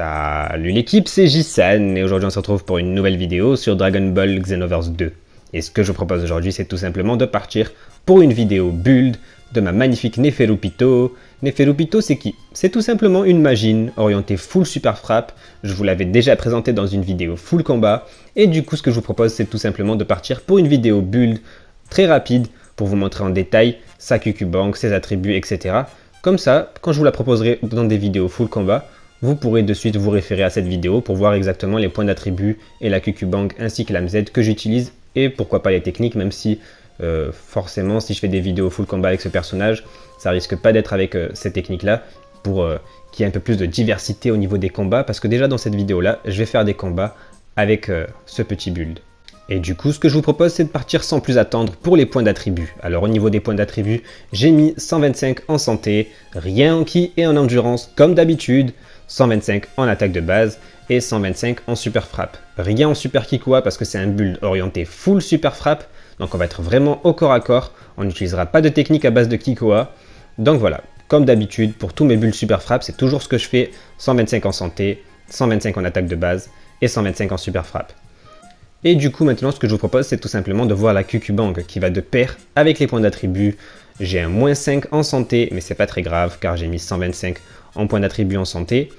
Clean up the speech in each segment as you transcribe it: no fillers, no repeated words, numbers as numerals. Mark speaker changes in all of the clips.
Speaker 1: Salut l'équipe, c'est Jisan et aujourd'hui on se retrouve pour une nouvelle vidéo sur Dragon Ball Xenoverse 2. Et ce que je vous propose aujourd'hui, c'est tout simplement de partir pour une vidéo build de ma magnifique Neferupito. Neferupito, c'est qui? C'est tout simplement une Majin orientée full super frappe. Je vous l'avais déjà présenté dans une vidéo full combat. Et du coup, ce que je vous propose, c'est tout simplement de partir pour une vidéo build très rapide pour vous montrer en détail sa Kyukyubank, ses attributs, etc. Comme ça, quand je vous la proposerai dans des vidéos full combat, vous pourrez de suite vous référer à cette vidéo pour voir exactement les points d'attribut et la Kyukyubank ainsi que l'AMZ que j'utilise et pourquoi pas les techniques, même si forcément si je fais des vidéos full combat avec ce personnage, ça risque pas d'être avec ces techniques là pour qu'il y ait un peu plus de diversité au niveau des combats parce que déjà dans cette vidéo là, je vais faire des combats avec ce petit build. Et du coup, ce que je vous propose, c'est de partir sans plus attendre pour les points d'attribut. Alors au niveau des points d'attribut, j'ai mis 125 en santé, rien en ki et en endurance comme d'habitude, 125 en attaque de base et 125 en super frappe. Rien en super Kikoa parce que c'est un build orienté full super frappe, donc on va être vraiment au corps à corps, on n'utilisera pas de technique à base de Kikoa. Donc voilà, comme d'habitude, pour tous mes builds super frappe, c'est toujours ce que je fais, 125 en santé, 125 en attaque de base et 125 en super frappe. Et du coup maintenant ce que je vous propose c'est tout simplement de voir la Kyukyubank qui va de pair avec les points d'attribut. J'ai un -5 en santé mais c'est pas très grave car j'ai mis 125 en points d'attribut en santé.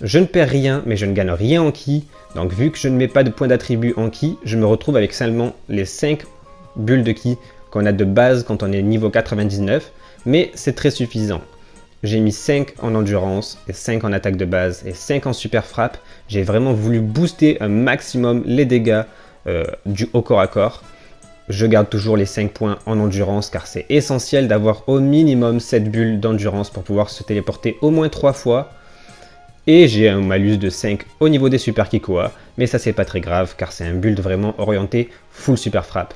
Speaker 1: Je ne perds rien mais je ne gagne rien en ki. Donc vu que je ne mets pas de points d'attribut en ki, je me retrouve avec seulement les 5 bulles de ki qu'on a de base quand on est niveau 99. Mais c'est très suffisant. J'ai mis 5 en endurance, et 5 en attaque de base et 5 en super frappe. J'ai vraiment voulu booster un maximum les dégâts du haut corps à corps. Je garde toujours les 5 points en endurance car c'est essentiel d'avoir au minimum 7 bulles d'endurance pour pouvoir se téléporter au moins 3 fois. Et j'ai un malus de 5 au niveau des super Kikoa, mais ça c'est pas très grave car c'est un build vraiment orienté full super frappe.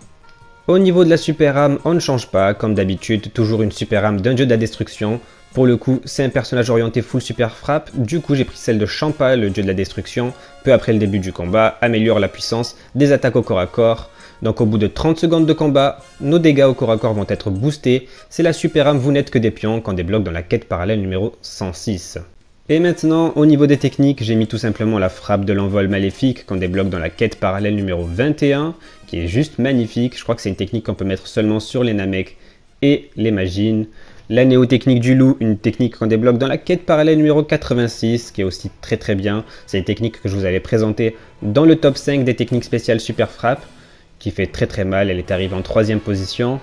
Speaker 1: Au niveau de la super âme, on ne change pas, comme d'habitude, toujours une super âme d'un dieu de la destruction. Pour le coup, c'est un personnage orienté full super frappe, du coup j'ai pris celle de Champa, le dieu de la destruction, peu après le début du combat, améliore la puissance des attaques au corps à corps. Donc au bout de 30 secondes de combat, nos dégâts au corps à corps vont être boostés. C'est la super âme Vous n'êtes que des pions qu'on débloque dans la quête parallèle numéro 106. Et maintenant, au niveau des techniques, j'ai mis tout simplement la frappe de l'envol maléfique qu'on débloque dans la quête parallèle numéro 21, qui est juste magnifique. Je crois que c'est une technique qu'on peut mettre seulement sur les Namek et les Majin. La néo-technique du loup, une technique qu'on débloque dans la quête parallèle numéro 86, qui est aussi très bien. C'est une technique que je vous avais présentée dans le top 5 des techniques spéciales super frappe, qui fait très mal, elle est arrivée en 3ème position.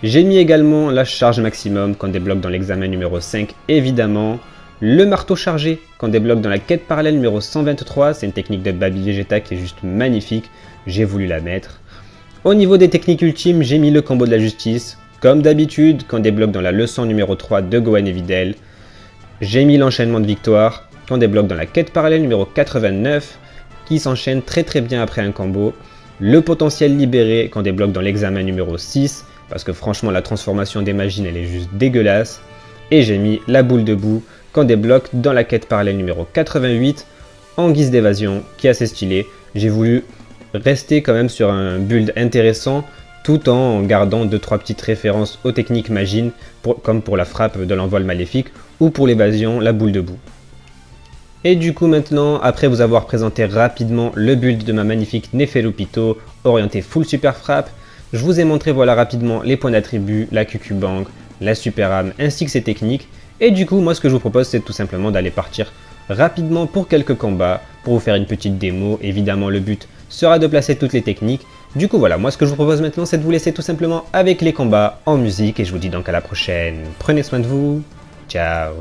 Speaker 1: J'ai mis également la charge maximum qu'on débloque dans l'examen numéro 5, évidemment. Le marteau chargé qu'on débloque dans la quête parallèle numéro 123, c'est une technique de Baby Vegeta qui est juste magnifique, j'ai voulu la mettre. Au niveau des techniques ultimes, j'ai mis le combo de la justice, comme d'habitude, qu'on débloque dans la leçon numéro 3 de Gohan et Videl. J'ai mis l'enchaînement de victoire, qu'on débloque dans la quête parallèle numéro 89, qui s'enchaîne très bien après un combo. Le potentiel libéré, qu'on débloque dans l'examen numéro 6, parce que franchement la transformation des Majin elle est juste dégueulasse. Et j'ai mis la boule de boue, qu'on débloque dans la quête parallèle numéro 88 en guise d'évasion qui est assez stylé. J'ai voulu rester quand même sur un build intéressant tout en gardant 2-3 petites références aux techniques Majin comme pour la frappe de l'envol maléfique ou pour l'évasion la boule de boue. Et du coup maintenant, après vous avoir présenté rapidement le build de ma magnifique Neferupito orienté full super frappe, je vous ai montré voilà rapidement les points d'attribut, la Kyukyubank, la super âme ainsi que ses techniques. Et du coup, moi ce que je vous propose c'est tout simplement d'aller partir rapidement pour quelques combats, pour vous faire une petite démo. Évidemment le but sera de placer toutes les techniques. Du coup voilà, moi ce que je vous propose maintenant c'est de vous laisser tout simplement avec les combats en musique. Et je vous dis donc à la prochaine. Prenez soin de vous. Ciao.